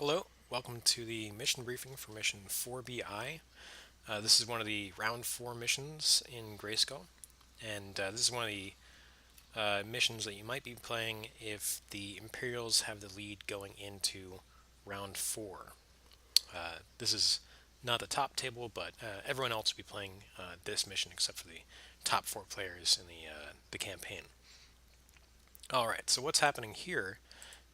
Hello, welcome to the mission briefing for mission 4BI. This is one of the round 4 missions in Grayskull, and this is one of the missions that you might be playing if the Imperials have the lead going into round 4. This is not the top table, but everyone else will be playing this mission except for the top 4 players in the campaign. Alright, so what's happening here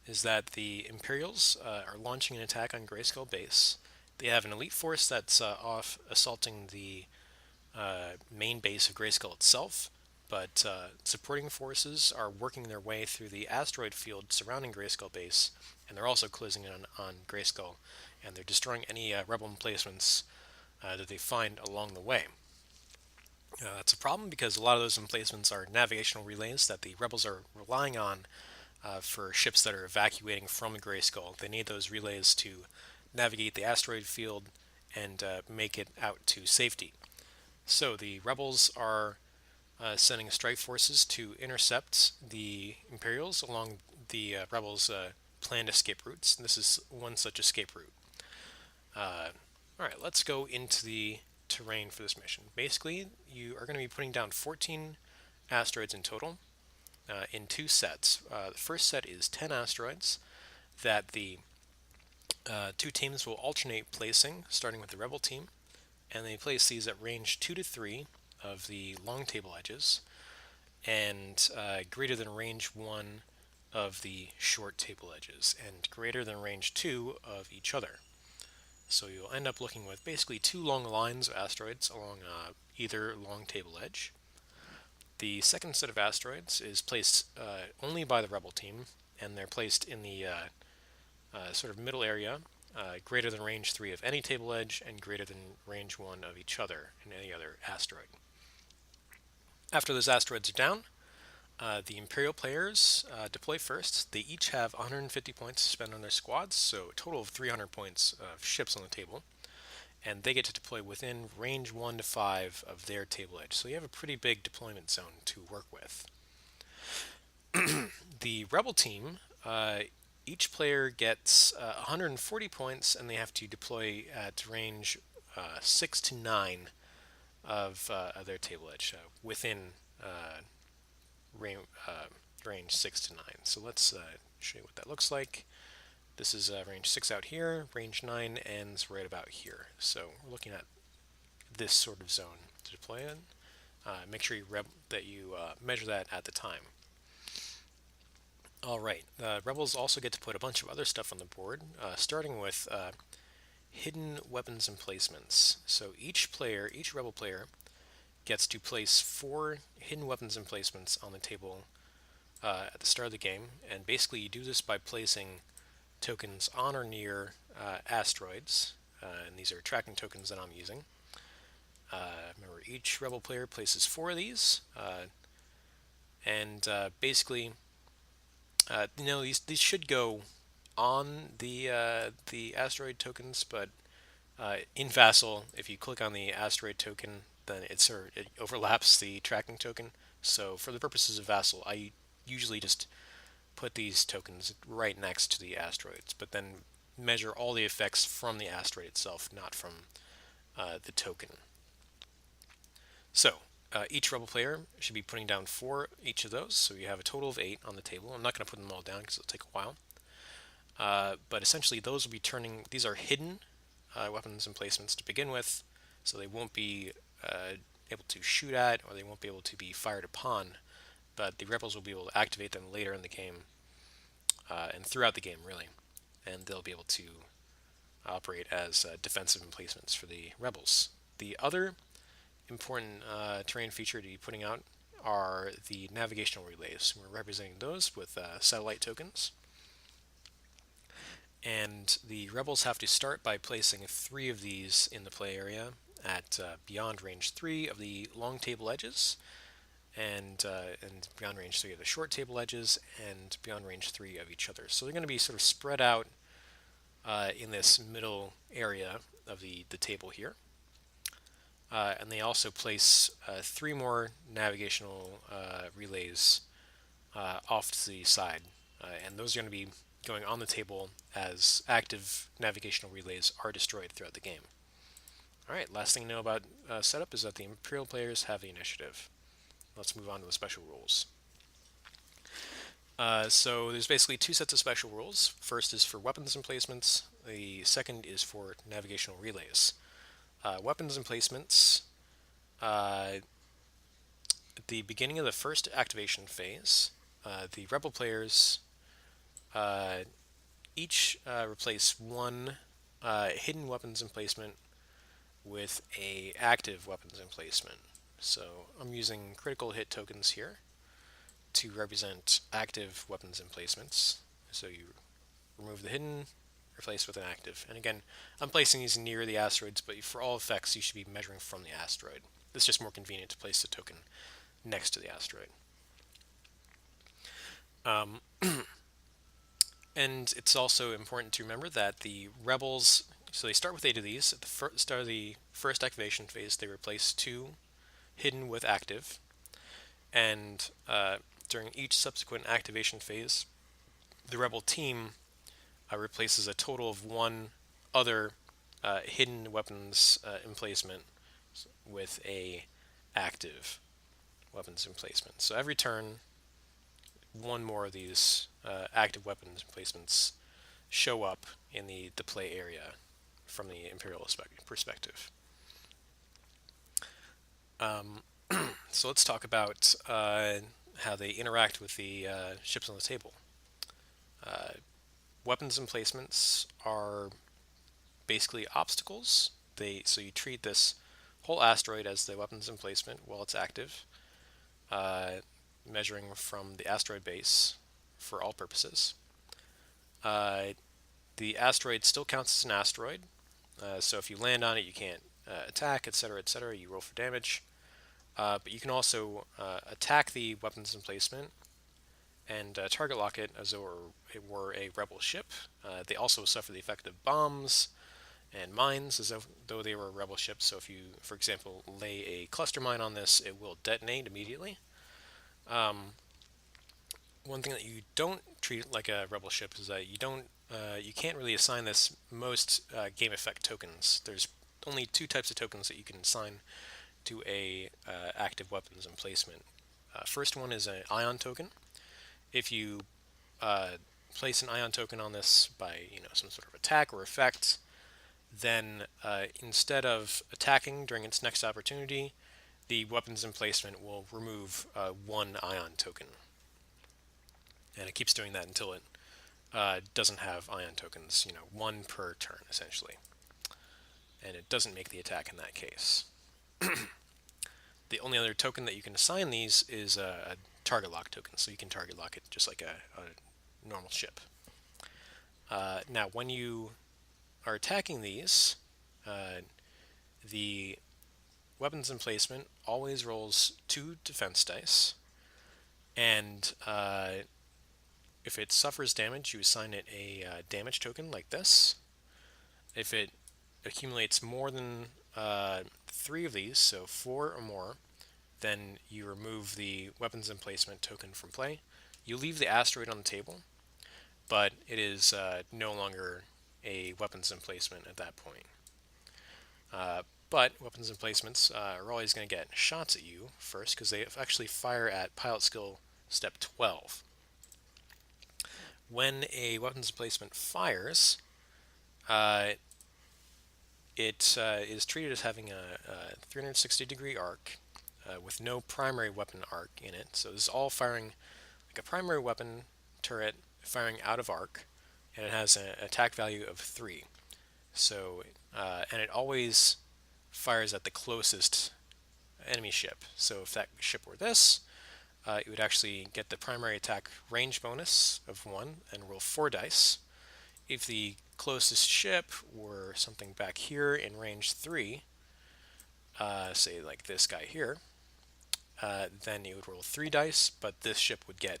is that the Imperials are launching an attack on Grayskull base. They have an elite force that's off assaulting the main base of Grayskull itself, but supporting forces are working their way through the asteroid field surrounding Grayskull base, and they're also closing in on Grayskull, and they're destroying any rebel emplacements that they find along the way. That's a problem because a lot of those emplacements are navigational relays that the rebels are relying on for ships that are evacuating from Grayskull. They need those relays to navigate the asteroid field and make it out to safety. So the rebels are sending strike forces to intercept the Imperials along the rebels' planned escape routes. This is one such escape route. Alright, let's go into the terrain for this mission. Basically, you are going to be putting down 14 asteroids in total in two sets. The first set is 10 asteroids that the two teams will alternate placing, starting with the rebel team, and they place these at range 2 to 3 of the long table edges, and greater than range 1 of the short table edges, and greater than range 2 of each other. So you'll end up looking with basically two long lines of asteroids along either long table edge. The second set of asteroids is placed only by the rebel team, and they're placed in the sort of middle area, greater than range 3 of any table edge, and greater than range 1 of each other in any other asteroid. After those asteroids are down, the Imperial players deploy first. They each have 150 points to spend on their squads, so a total of 300 points of ships on the table. And they get to deploy within range 1 to 5 of their table edge. So you have a pretty big deployment zone to work with. The Rebel team, each player gets 140 points, and they have to deploy at range 6 to 9 of their table edge, within range 6 to 9. So let's show you what that looks like. This is range 6 out here, range 9 ends right about here. So we're looking at this sort of zone to deploy in. Make sure that you measure that at the time. Alright, rebels also get to put a bunch of other stuff on the board, starting with hidden weapons emplacements. So each rebel player, gets to place 4 hidden weapons emplacements on the table at the start of the game, and basically you do this by placing tokens on or near asteroids, and these are tracking tokens that I'm using. Remember, each rebel player places 4 of these, and basically, these should go on the asteroid tokens, but in Vassal, if you click on the asteroid token, then it overlaps the tracking token. So for the purposes of Vassal, I usually just put these tokens right next to the asteroids, but then measure all the effects from the asteroid itself, not from the token. So each rebel player should be putting down 4 each of those, so you have a total of 8 on the table. I'm not going to put them all down because it'll take a while. But essentially those will be these are hidden weapons emplacements to begin with, so they won't be able to shoot at, or they won't be able to be fired upon, but the rebels will be able to activate them later in the game, and throughout the game really, and they'll be able to operate as defensive emplacements for the rebels. The other important terrain feature to be putting out are the navigational relays. We're representing those with satellite tokens. And the rebels have to start by placing 3 of these in the play area at beyond range 3 of the long table edges, and beyond range 3 of the short table edges, and beyond range 3 of each other. So they're going to be sort of spread out in this middle area of the table here. And they also place 3 more navigational relays off to the side, and those are going to be going on the table as active navigational relays are destroyed throughout the game. Alright, last thing to know about setup is that the Imperial players have the initiative. Let's move on to the special rules. So there's basically two sets of special rules. First is for weapons emplacements. The second is for navigational relays. Weapons emplacements. At the beginning of the first activation phase, the rebel players uh, each replace one hidden weapons emplacement with a active weapons emplacement. So I'm using critical hit tokens here to represent active weapons emplacements. So you remove the hidden, replace with an active. And again, I'm placing these near the asteroids, but for all effects, you should be measuring from the asteroid. It's just more convenient to place the token next to the asteroid. And it's also important to remember that the rebels, so they start with 8 of these. At the start of the first activation phase, they replace 2 hidden with active. And during each subsequent activation phase, the rebel team replaces a total of 1 other hidden weapons emplacement with a active weapons emplacement. So every turn, 1 more of these active weapons emplacements show up in the play area from the Imperial perspective. So let's talk about how they interact with the ships on the table. Weapons emplacements are basically obstacles. So you treat this whole asteroid as the weapons emplacement while it's active, measuring from the asteroid base for all purposes. The asteroid still counts as an asteroid, so if you land on it, you can't attack, etc., etc. You roll for damage, but you can also attack the weapons emplacement and target lock it as though it were a rebel ship. They also suffer the effect of bombs and mines as though they were a rebel ship. So if you, for example, lay a cluster mine on this, it will detonate immediately. One thing that you don't treat like a rebel ship is that you can't really assign this most game effect tokens. There's only 2 types of tokens that you can assign to a active weapons emplacement. First one is an ion token. If you place an ion token on this by some sort of attack or effect, then instead of attacking during its next opportunity, the weapons emplacement will remove 1 ion token. And it keeps doing that until it doesn't have ion tokens, 1 per turn, essentially. And it doesn't make the attack in that case. The only other token that you can assign these is a target lock token, so you can target lock it just like a normal ship. Now, when you are attacking these, the weapons emplacement always rolls 2 defense dice, and if it suffers damage, you assign it a damage token like this. If it accumulates more than 3 of these, so 4 or more, then you remove the weapons emplacement token from play. You leave the asteroid on the table, but it is no longer a weapons emplacement at that point. But weapons emplacements are always going to get shots at you first because they actually fire at pilot skill step 12. When a weapons emplacement fires, it is treated as having a 360-degree arc with no primary weapon arc in it. So this is all firing like a primary weapon turret firing out of arc, and it has an attack value of 3. So, and it always fires at the closest enemy ship. So if that ship were this, it would actually get the primary attack range bonus of 1 and roll 4 dice. If the closest ship were something back here in range 3, say like this guy here, then it would roll 3 dice, but this ship would get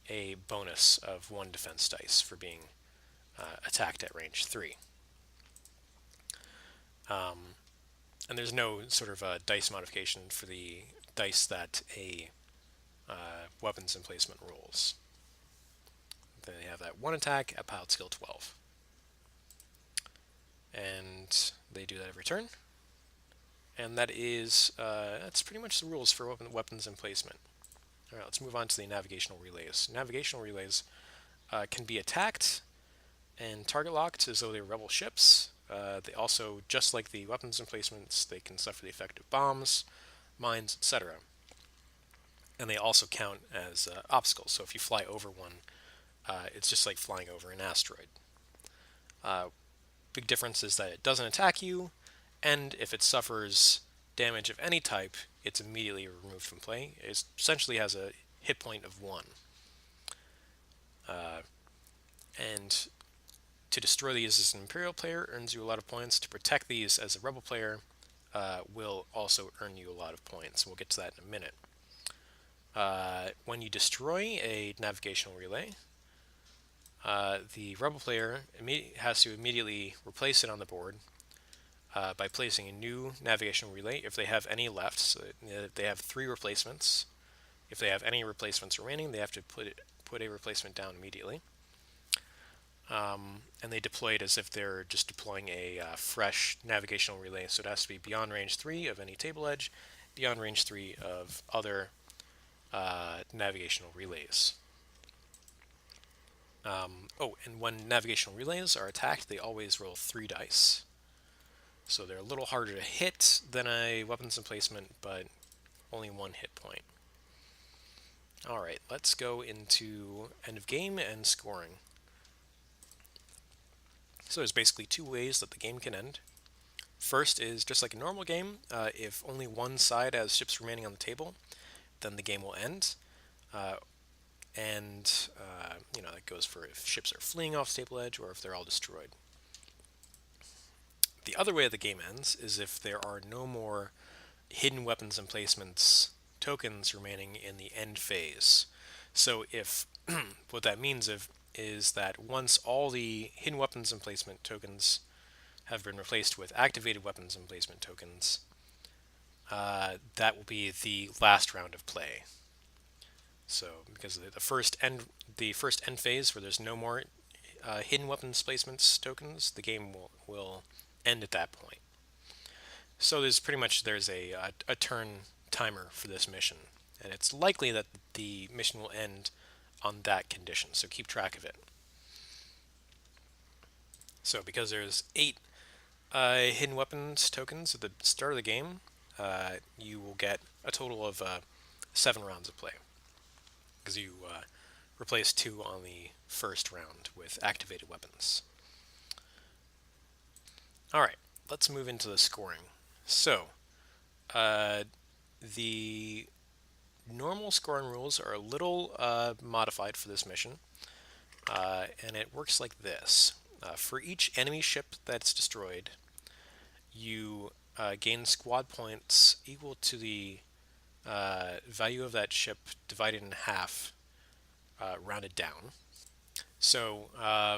a bonus of 1 defense dice for being attacked at range 3. And there's no sort of dice modification for the dice that a weapons emplacement rolls. They have that 1 attack at pilot skill 12. And they do that every turn. And that's pretty much the rules for weapons emplacement. All right, let's move on to the navigational relays. Navigational relays can be attacked and target locked as though they were rebel ships. They also, just like the weapons emplacements, they can suffer the effect of bombs, mines, etc. And they also count as obstacles. So if you fly over one, it's just like flying over an asteroid. Big difference is that it doesn't attack you, and if it suffers damage of any type, it's immediately removed from play. It essentially has a hit point of 1. And to destroy these as an Imperial player earns you a lot of points. To protect these as a Rebel player will also earn you a lot of points. We'll get to that in a minute. When you destroy a navigational relay, the Rebel player has to immediately replace it on the board by placing a new navigational relay if they have any left. So if they have 3 replacements, if they have any replacements remaining, they have to put a replacement down immediately. And they deploy it as if they're just deploying a fresh navigational relay. So it has to be beyond range 3 of any table edge, beyond range 3 of other navigational relays. And when navigational relays are attacked, they always roll 3 dice. So they're a little harder to hit than a weapons emplacement, but only 1 hit point. Alright, let's go into end of game and scoring. So there's basically 2 ways that the game can end. First is just like a normal game, if only one side has ships remaining on the table, then the game will end. That goes for if ships are fleeing off table edge or if they're all destroyed. The other way the game ends is if there are no more hidden weapons emplacements tokens remaining in the end phase. So if what that means is that once all the hidden weapons emplacement tokens have been replaced with activated weapons emplacement tokens, that will be the last round of play. So because the first end phase where there's no more hidden weapons placements tokens, the game will end at that point. So there's a turn timer for this mission, and it's likely that the mission will end on that condition, so keep track of it. So because there's 8 hidden weapons tokens at the start of the game, you will get a total of 7 rounds of play, because you replace 2 on the first round with activated weapons. Alright, let's move into the scoring. So, the normal scoring rules are a little modified for this mission, and it works like this. For each enemy ship that's destroyed, you gain squad points equal to the value of that ship divided in half, rounded down. So,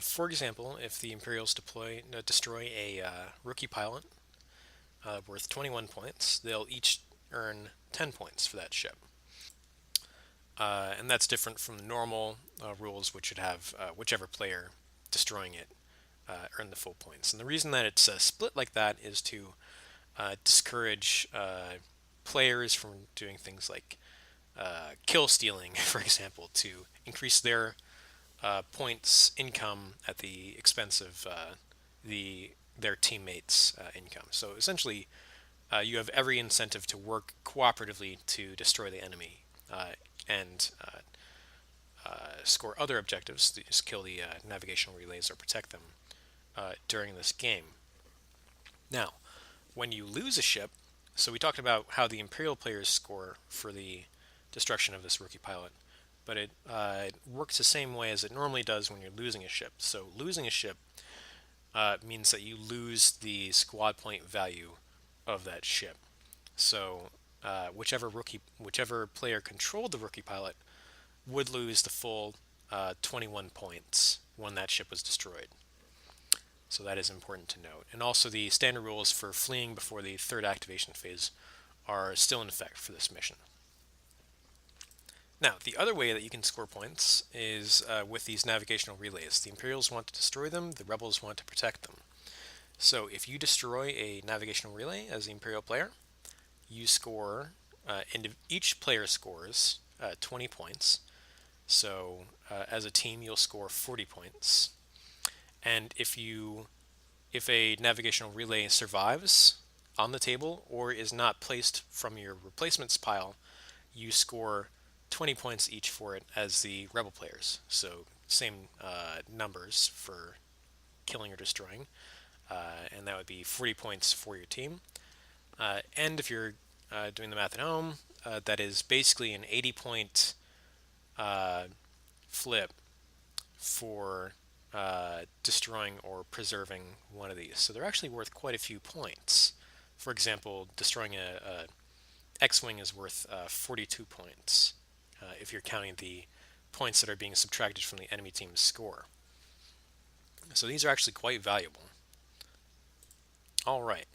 for example, if the Imperials destroy a rookie pilot worth 21 points, they'll each earn 10 points for that ship. And that's different from the normal rules, which would have whichever player destroying it earn the full points. And the reason that it's split like that is to discourage players from doing things like kill stealing, for example, to increase their points income at the expense of their teammates' income. So essentially, you have every incentive to work cooperatively to destroy the enemy and score other objectives, to just kill the navigational relays or protect them during this game. Now, when you lose a ship, so we talked about how the Imperial players score for the destruction of this rookie pilot, but it works the same way as it normally does when you're losing a ship. So losing a ship means that you lose the squad point value of that ship. So whichever player controlled the rookie pilot would lose the full 21 points when that ship was destroyed. So that is important to note. And also the standard rules for fleeing before the 3rd activation phase are still in effect for this mission. Now, the other way that you can score points is with these navigational relays. The Imperials want to destroy them, the Rebels want to protect them. So if you destroy a navigational relay as the Imperial player, you score, each player scores 20 points. So as a team, you'll score 40 points. And if a navigational relay survives on the table or is not placed from your replacements pile, you score 20 points each for it as the rebel players. So same numbers for killing or destroying, and that would be 40 points for your team. And if you're doing the math at home, that is basically an 80-point uh, flip for destroying or preserving one of these. So they're actually worth quite a few points. For example, destroying a X-wing is worth 42 points if you're counting the points that are being subtracted from the enemy team's score. So these are actually quite valuable. All right,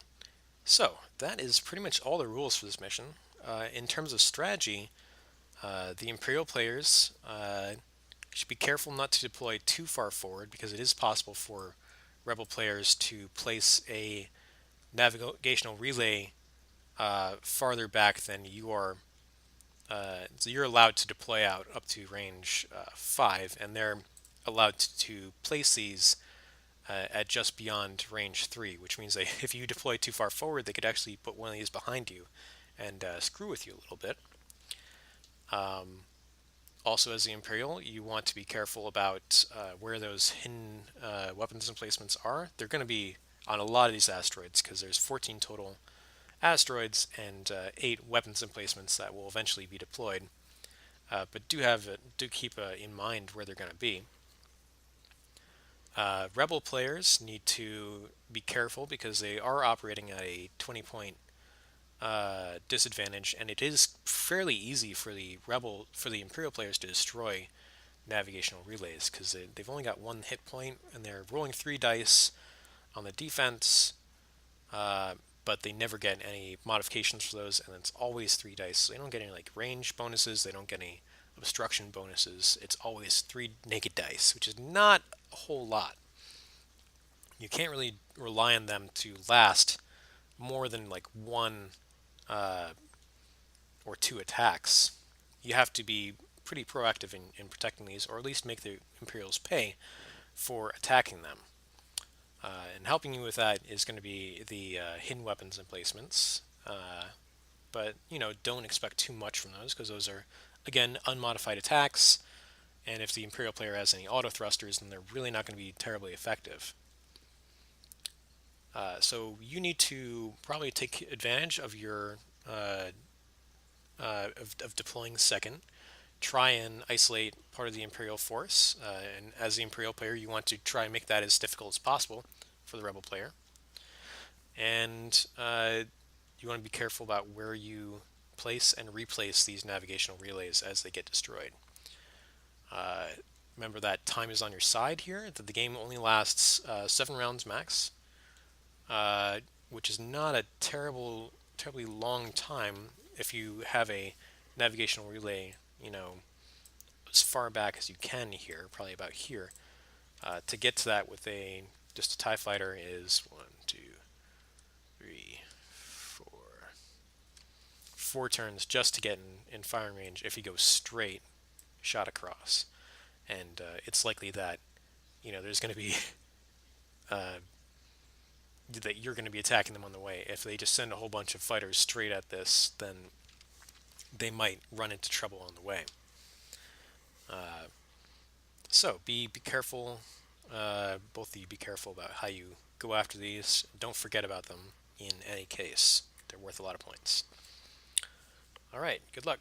so that is pretty much all the rules for this mission. In terms of strategy, the Imperial players should be careful not to deploy too far forward because it is possible for Rebel players to place a navigational relay farther back than you are. So you're allowed to deploy out up to range 5, and they're allowed to place these at just beyond range 3, which means that if you deploy too far forward, they could actually put one of these behind you and screw with you a little bit. Also, as the Imperial, you want to be careful about where those hidden weapons emplacements are. They're going to be on a lot of these asteroids because there's 14 total asteroids and 8 weapons emplacements that will eventually be deployed. But do keep in mind where they're going to be. Rebel players need to be careful because they are operating at a 20-point disadvantage, and it is fairly easy for the Imperial players to destroy navigational relays because they've only got 1 hit point and they're rolling 3 dice on the defense, but they never get any modifications for those, and it's always 3 dice. So they don't get any like range bonuses, they don't get any obstruction bonuses. It's always 3 naked dice, which is not a whole lot. You can't really rely on them to last more than like 1 or 2 attacks. You have to be pretty proactive in protecting these, or at least make the Imperials pay for attacking them. And helping you with that is going to be the hidden weapons emplacements. But, don't expect too much from those because those are, again, unmodified attacks. And if the Imperial player has any auto thrusters, then they're really not going to be terribly effective. So you need to probably take advantage of your of deploying second. Try and isolate part of the Imperial force, and as the Imperial player, you want to try and make that as difficult as possible for the Rebel player. And you want to be careful about where you place and replace these navigational relays as they get destroyed. Remember that time is on your side here, that the game only lasts 7 rounds max, which is not a terribly long time if you have a navigational relay, as far back as you can here, probably about here. To get to that with just a TIE fighter is 1, 2, 3, 4 turns just to get in firing range if you go straight shot across. And it's likely that there's going to be that you're going to be attacking them on the way. If they just send a whole bunch of fighters straight at this, then they might run into trouble on the way. So be careful. Both of you be careful about how you go after these. Don't forget about them in any case. They're worth a lot of points. All right, good luck.